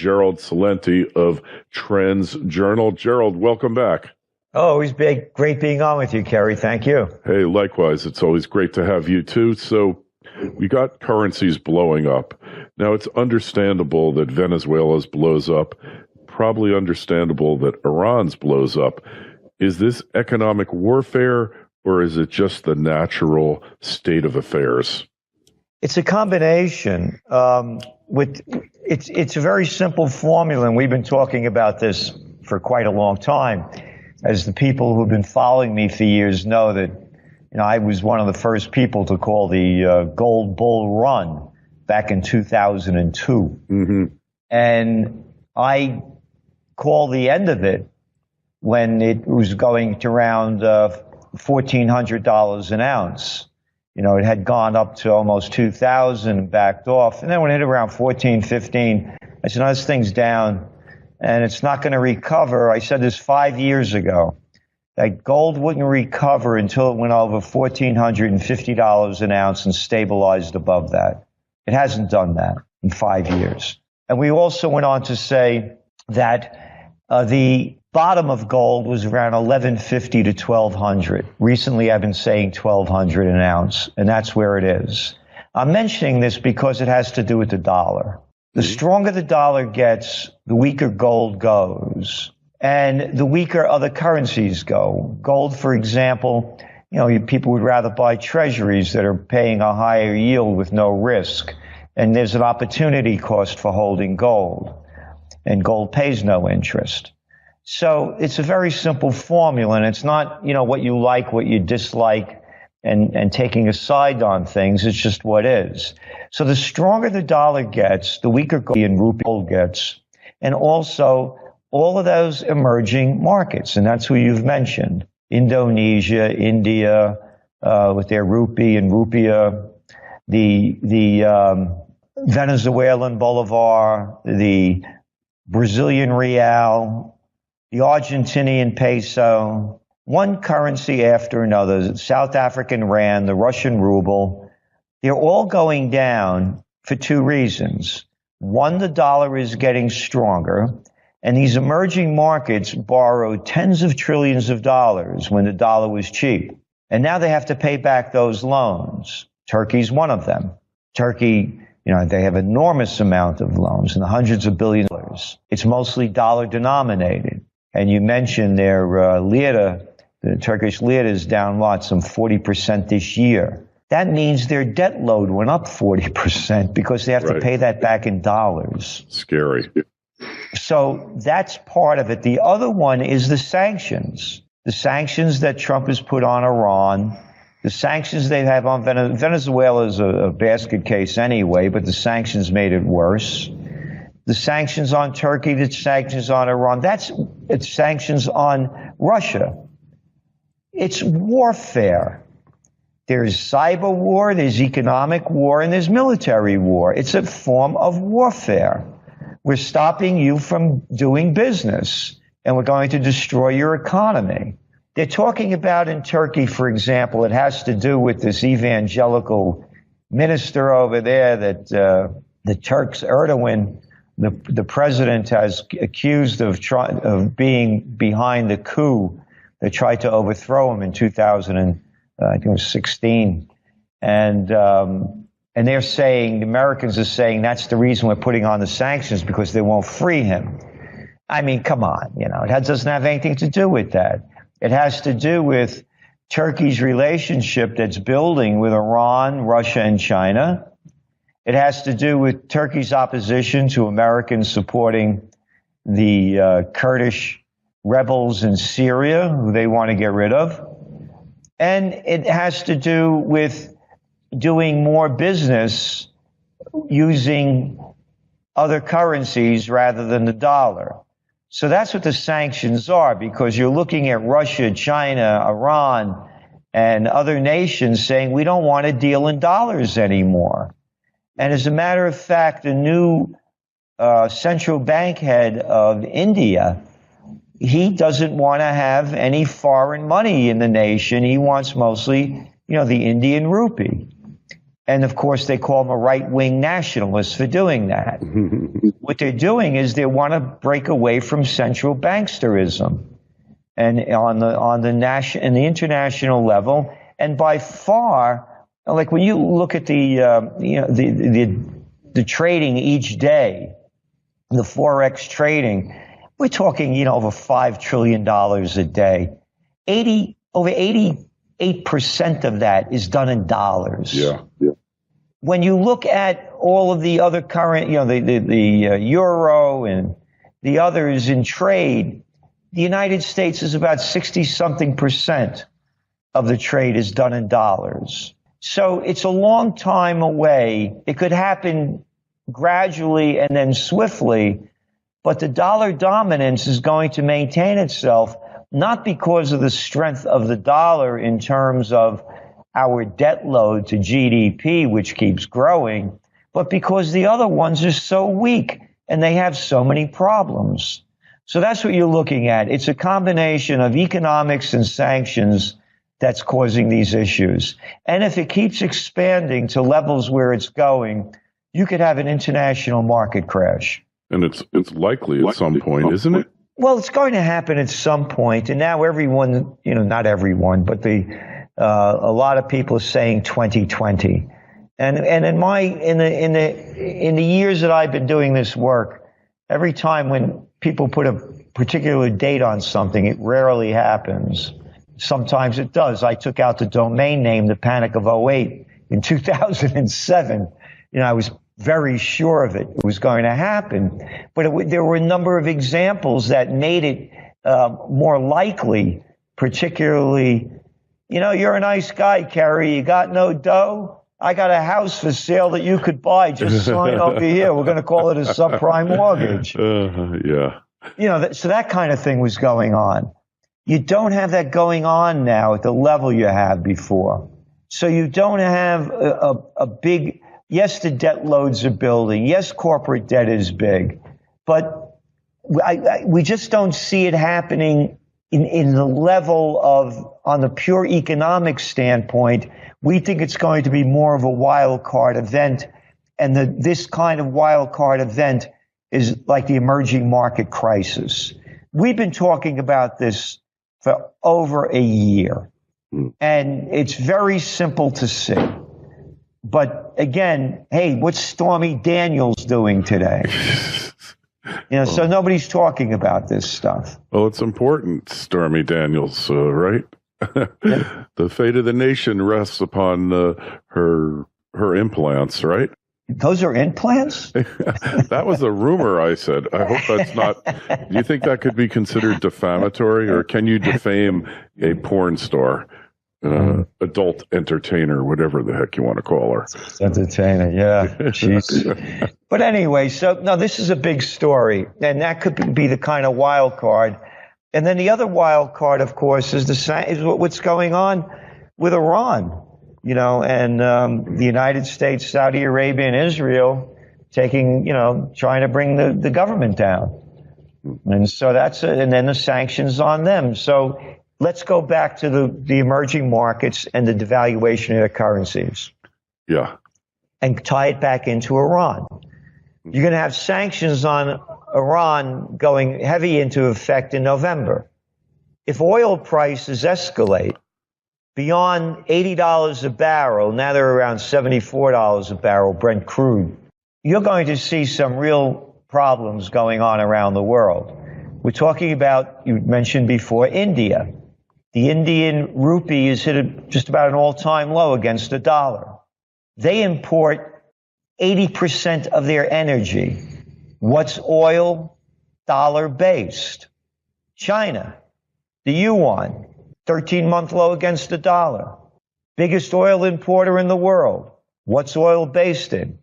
Gerald CELENTE of Trends Journal. Gerald, welcome back. Oh, always great being on with you, Kerry. Thank you. Hey, likewise. It's always great to have you too. So we got currencies blowing up. Now, it's understandable that Venezuela's blows up, probably understandable that Iran's blows up. Is this economic warfare, or is it just the natural state of affairs? It's a combination. It's a very simple formula, and we've been talking about this for quite a long time. As the people who've been following me for years know that, I was one of the first people to call the gold bull run back in 2002. Mm-hmm. And I called the end of it when it was going to around $1,400 an ounce. It had gone up to almost 2,000 and backed off. And then when it hit around 14, 15, I said, no, this thing's down and it's not going to recover. I said this 5 years ago, that gold wouldn't recover until it went over $1,450 an ounce and stabilized above that. It hasn't done that in 5 years. And we also went on to say that the bottom of gold was around 1,150 to 1,200. Recently, I've been saying 1,200 an ounce, and that's where it is. I'm mentioning this because it has to do with the dollar. The stronger the dollar gets, the weaker gold goes, and the weaker other currencies go. Gold, for example, people would rather buy treasuries that are paying a higher yield with no risk, and there's an opportunity cost for holding gold, and gold pays no interest. So it's a very simple formula, and it's not, what you like, what you dislike, and taking a side on things. It's just what is. So the stronger the dollar gets, the weaker gold gets, and also all of those emerging markets, and that's who you've mentioned: Indonesia, India, with their rupee and rupiah, the Venezuelan bolivar, the Brazilian real, the Argentinian peso, one currency after another, the South African rand, the Russian ruble. They're all going down for two reasons. One, the dollar is getting stronger, and these emerging markets borrowed tens of trillions of dollars when the dollar was cheap. And now they have to pay back those loans. Turkey's one of them. Turkey, they have enormous amount of loans in the hundreds of billions of dollars. It's mostly dollar denominated. And you mentioned their lira, the Turkish lira is down some 40% this year. That means their debt load went up 40% because they have to pay that back in dollars. Scary. So that's part of it. The other one is the sanctions. The sanctions that Trump has put on Iran, the sanctions they have on Venezuela is a basket case anyway, but the sanctions made it worse. The sanctions on Turkey, the sanctions on Iran, it's sanctions on Russia. It's warfare. There's cyber war, there's economic war, and there's military war. It's a form of warfare. We're stopping you from doing business, and we're going to destroy your economy. They're talking about in Turkey, for example, it has to do with this evangelical minister over there that the Turks, Erdogan, the president, has accused of being behind the coup that tried to overthrow him in 2016. And they're saying, the Americans are saying, that's the reason we're putting on the sanctions, because they won't free him. I mean, come on, it doesn't have anything to do with that. It has to do with Turkey's relationship that's building with Iran, Russia, and China. It has to do with Turkey's opposition to Americans supporting the Kurdish rebels in Syria, who they want to get rid of. And it has to do with doing more business using other currencies rather than the dollar. So that's what the sanctions are, because you're looking at Russia, China, Iran, and other nations saying, we don't want to deal in dollars anymore. And as a matter of fact, the new central bank head of India, he doesn't want to have any foreign money in the nation. He wants mostly, the Indian rupee. And of course, they call them a right-wing nationalist for doing that. What they're doing is they want to break away from central banksterism, and on the international level, and by far, like when you look at the trading each day, the forex trading, we're talking over $5 trillion a day. Over 88% of that is done in dollars. Yeah. When you look at all of the other current, the euro and the others in trade, the United States is about 60-something% of the trade is done in dollars. So it's a long time away. It could happen gradually and then swiftly, but the dollar dominance is going to maintain itself, not because of the strength of the dollar in terms of our debt load to GDP, which keeps growing, but because the other ones are so weak and they have so many problems. So that's what you're looking at. It's a combination of economics and sanctions that's causing these issues. And if it keeps expanding to levels where it's going, you could have an international market crash. And it's likely at some point, isn't it? Well, it's going to happen at some point. And now everyone, not everyone, but a lot of people are saying 2020. And in the years that I've been doing this work, every time when people put a particular date on something, it rarely happens. Sometimes it does. I took out the domain name, the Panic of '08, in 2007. I was very sure of it. It was going to happen. But there were a number of examples that made it more likely, particularly, you're a nice guy, Kerry. You got no dough? I got a house for sale that you could buy. Just sign over here. We're going to call it a subprime mortgage. Yeah. So that kind of thing was going on. You don't have that going on now at the level you have before. So you don't have a big, yes, the debt loads are building. Yes, corporate debt is big. But we just don't see it happening in the level of, on the pure economic standpoint. We think it's going to be more of a wild card event. And this kind of wild card event is like the emerging market crisis. We've been talking about this for over a year. And it's very simple to see. But again, hey, what's Stormy Daniels doing today? So nobody's talking about this stuff. Well, it's important, Stormy Daniels, right? Yeah. The fate of the nation rests upon her implants, right? Those are implants? That was a rumor, I said. I hope that's not. Do you think that could be considered defamatory, or can you defame a porn star, adult entertainer, whatever the heck you want to call her? Entertainer, yeah. Jeez. But anyway, so no, this is a big story, and that could be the kind of wild card. And then the other wild card, of course, is what's going on with Iran. And the United States, Saudi Arabia, and Israel trying to bring the government down. And so and then the sanctions on them. So let's go back to the emerging markets and the devaluation of their currencies. Yeah. And tie it back into Iran. You're going to have sanctions on Iran going heavy into effect in November. If oil prices escalate beyond $80 a barrel, now they're around $74 a barrel, Brent crude, you're going to see some real problems going on around the world. We're talking about, you mentioned before, India. The Indian rupee is hit just about an all-time low against the dollar. They import 80% of their energy. What's oil? Dollar-based. China, the yuan, 13-month low against the dollar. Biggest oil importer in the world. What's oil based in?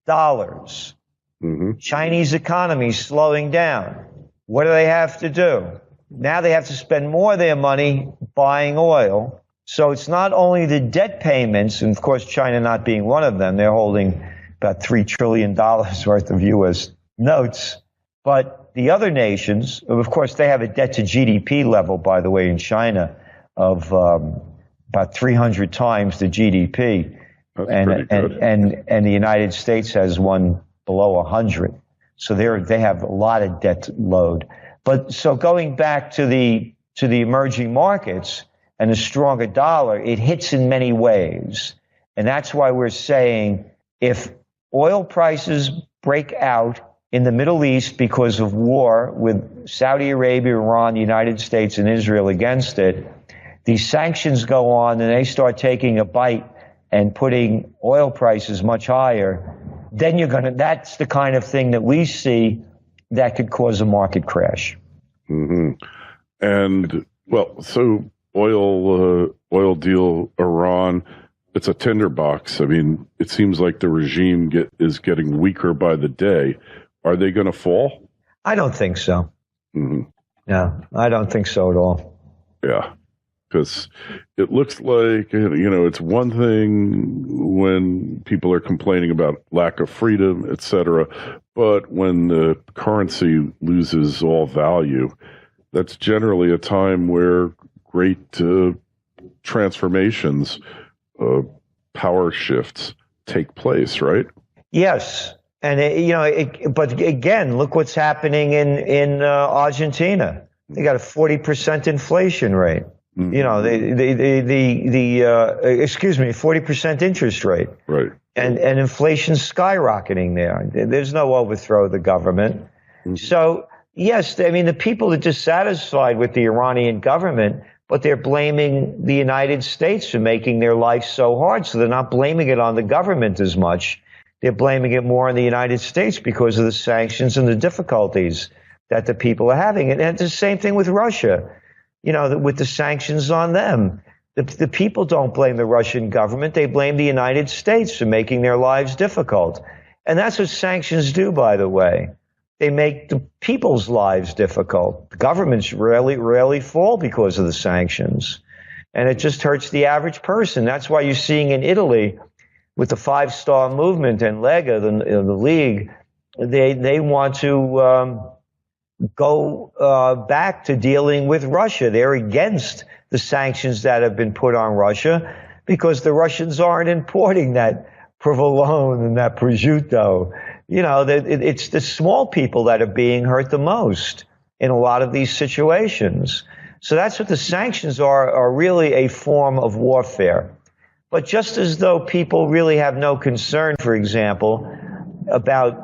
Dollars. Mm-hmm. Chinese economy slowing down. What do they have to do? Now they have to spend more of their money buying oil. So it's not only the debt payments, and of course China not being one of them, they're holding about $3 trillion worth of U.S. notes, but the other nations, of course, they have a debt to GDP level, by the way, in China of about 300 times the GDP. That's pretty good. And the United States has one below 100. So they have a lot of debt load. But so going back to the emerging markets and the stronger dollar, it hits in many ways. And that's why we're saying if oil prices break out in the Middle East because of war with Saudi Arabia, Iran, the United States, and Israel against it, these sanctions go on and they start taking a bite and putting oil prices much higher, then that's the kind of thing that we see that could cause a market crash. Mm-hmm. And, well, so oil deal, Iran, it's a tinderbox. I mean, it seems like the regime is getting weaker by the day. Are they going to fall? I don't think so. Mm-hmm. No, I don't think so at all. Yeah. Because it looks like, it's one thing when people are complaining about lack of freedom, et cetera, but when the currency loses all value, that's generally a time where great transformations, power shifts take place, right? Yes. And, but again, look what's happening in Argentina. They got a 40% inflation rate. Mm-hmm. 40% interest rate. Right. And inflation's skyrocketing there. There's no overthrow of the government. Mm-hmm. So, yes, the people are dissatisfied with the Iranian government, but they're blaming the United States for making their life so hard. So they're not blaming it on the government as much. They're blaming it more on the United States because of the sanctions and the difficulties that the people are having. And it's the same thing with Russia. With the sanctions on them. The people don't blame the Russian government. They blame the United States for making their lives difficult. And that's what sanctions do, by the way. They make the people's lives difficult. The governments rarely fall because of the sanctions. And it just hurts the average person. That's why you're seeing in Italy, with the Five-Star Movement and Lega, the league, they want to go back to dealing with Russia. They're against the sanctions that have been put on Russia because the Russians aren't importing that provolone and that prosciutto. It's the small people that are being hurt the most in a lot of these situations. So that's what the sanctions are really a form of warfare. But just as though people really have no concern, for example, about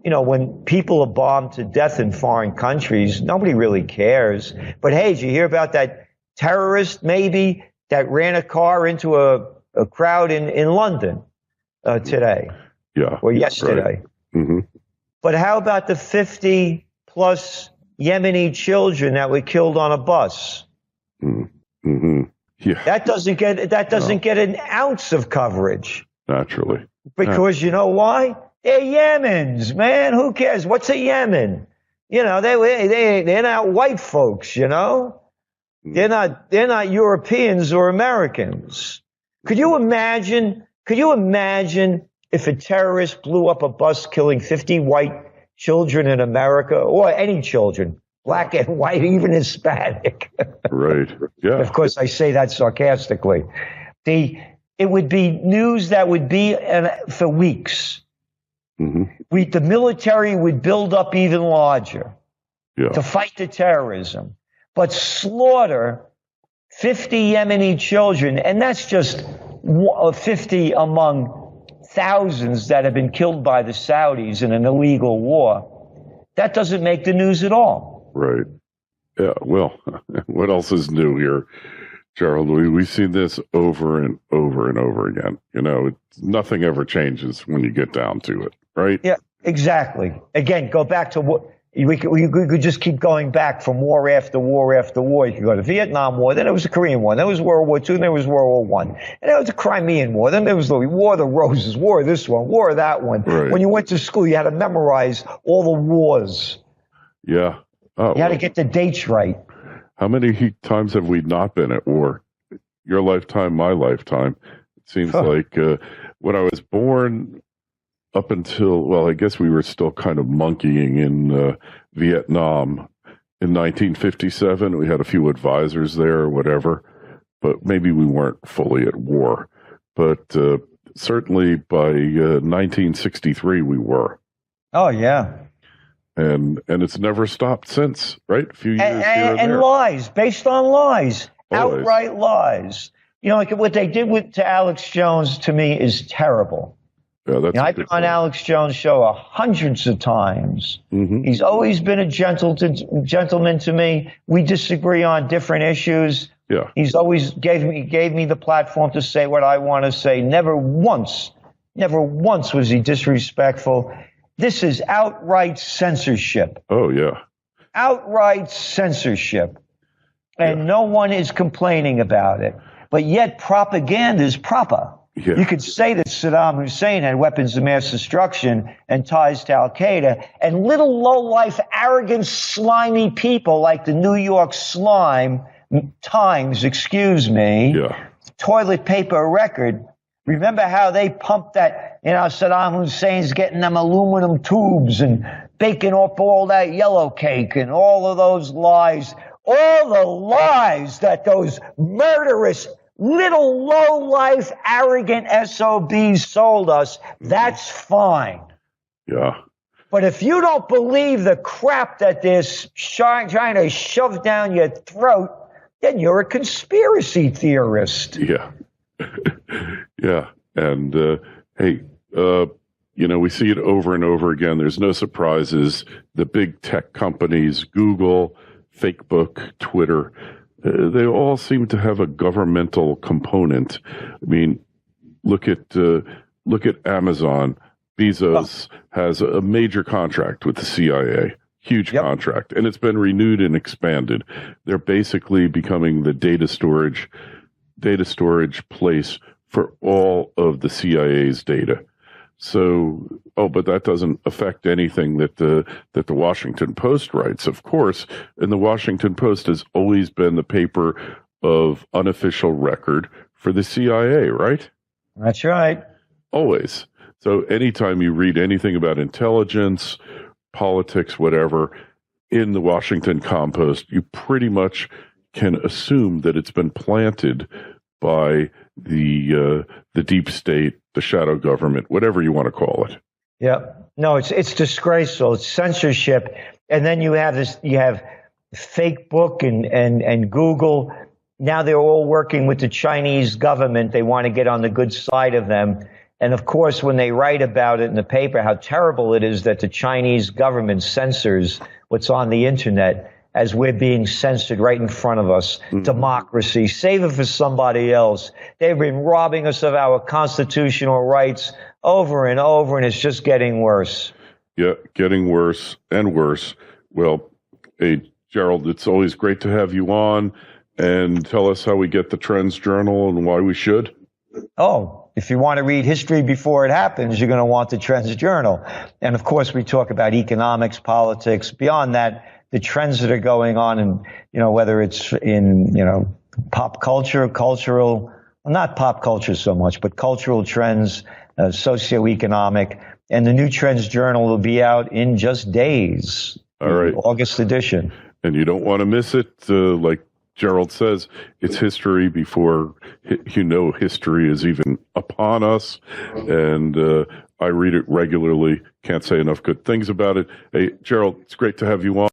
when people are bombed to death in foreign countries, nobody really cares. But hey, did you hear about that terrorist maybe that ran a car into a crowd in London today? Yeah. Or yesterday. Right. Mm-hmm. But how about the 50 plus Yemeni children that were killed on a bus? Mm-hmm. Yeah. That doesn't get an ounce of coverage. Naturally. Because you know why? They're Yemens, man. Who cares? What's a Yemen? They're not white folks, They're not Europeans or Americans. Could you imagine if a terrorist blew up a bus killing 50 white children in America, or any children, black and white, even Hispanic? Right. Yeah. Of course, I say that sarcastically. It would be news that would be for weeks. Mm-hmm. The military would build up even larger to fight the terrorism, but slaughter 50 Yemeni children, and that's just 50 among thousands that have been killed by the Saudis in an illegal war. That doesn't make the news at all. Right. Yeah. Well, what else is new here, Gerald? We've seen this over and over and over again. Nothing ever changes when you get down to it, right? Yeah, exactly. Again, go back to what we could just keep going back from war after war after war. You could go to the Vietnam War, then it was the Korean War, then it was World War II, then it was World War I, and then it was the Crimean War, then there was the War of the Roses, War of this one, War of that one. Right. When you went to school, you had to memorize all the wars. Yeah. You had to get the dates right. How many times have we not been at war? Your lifetime, my lifetime. It seems like when I was born, up until, well, I guess we were still kind of monkeying in Vietnam. In 1957, we had a few advisors there or whatever, but maybe we weren't fully at war. But certainly by 1963 we were. Oh, yeah. And it's never stopped since, right? A few years here and And there. lies, based on lies, Always. outright lies. You know, like what they did to Alex Jones to me is terrible. Yeah, that's I've been on Alex Jones' show hundreds of times. Mm-hmm. He's always been a gentleman to me. We disagree on different issues. Yeah. He's always gave me the platform to say what I want to say. Never once was he disrespectful. This is outright censorship. Oh, yeah. Outright censorship. And no one is complaining about it. But yet propaganda is proper. Yeah. You could say that Saddam Hussein had weapons of mass destruction and ties to Al-Qaeda, and little low-life, arrogant, slimy people like the New York Times, toilet paper record. Remember how they pumped that, Saddam Hussein's getting them aluminum tubes and baking off all that yellow cake and all of those lies. All the lies that those murderous, little low-life, arrogant SOBs sold us, that's fine. Yeah. But if you don't believe the crap that they're trying to shove down your throat, then you're a conspiracy theorist. Yeah. Yeah. And, hey, we see it over and over again. There's no surprises. The big tech companies, Google, Facebook, Twitter, they all seem to have a governmental component. I mean, look at Amazon. Bezos has a major contract with the CIA, huge contract, and it's been renewed and expanded. They're basically becoming the data storage place for all of the CIA's data. So, but that doesn't affect anything that the Washington Post writes, of course. And the Washington Post has always been the paper of unofficial record for the CIA, right? That's right. Always. So anytime you read anything about intelligence, politics, whatever, in the Washington Compost, you pretty much can assume that it's been planted by the deep state, the shadow government, whatever you want to call it. Yeah. No, it's disgraceful. It's censorship. And then you have Facebook and Google. Now they're all working with the Chinese government. They want to get on the good side of them. And of course, when they write about it in the paper, how terrible it is that the Chinese government censors what's on the internet as we're being censored right in front of us. Mm-hmm. Democracy, save it for somebody else. They've been robbing us of our constitutional rights over and over, and it's just getting worse. Yeah, getting worse and worse. Well, hey, Gerald, it's always great to have you on, and tell us how we get the Trends Journal and why we should. Oh, if you want to read history before it happens, you're going to want the Trends Journal. And of course, we talk about economics, politics. Beyond that, the trends that are going on, and whether it's in pop culture, not pop culture so much, but cultural trends, socioeconomic, and the new Trends Journal will be out in just days. All right, August edition, and you don't want to miss it. Like Gerald says, it's history before history is even upon us, and I read it regularly. Can't say enough good things about it. Hey, Gerald, it's great to have you on.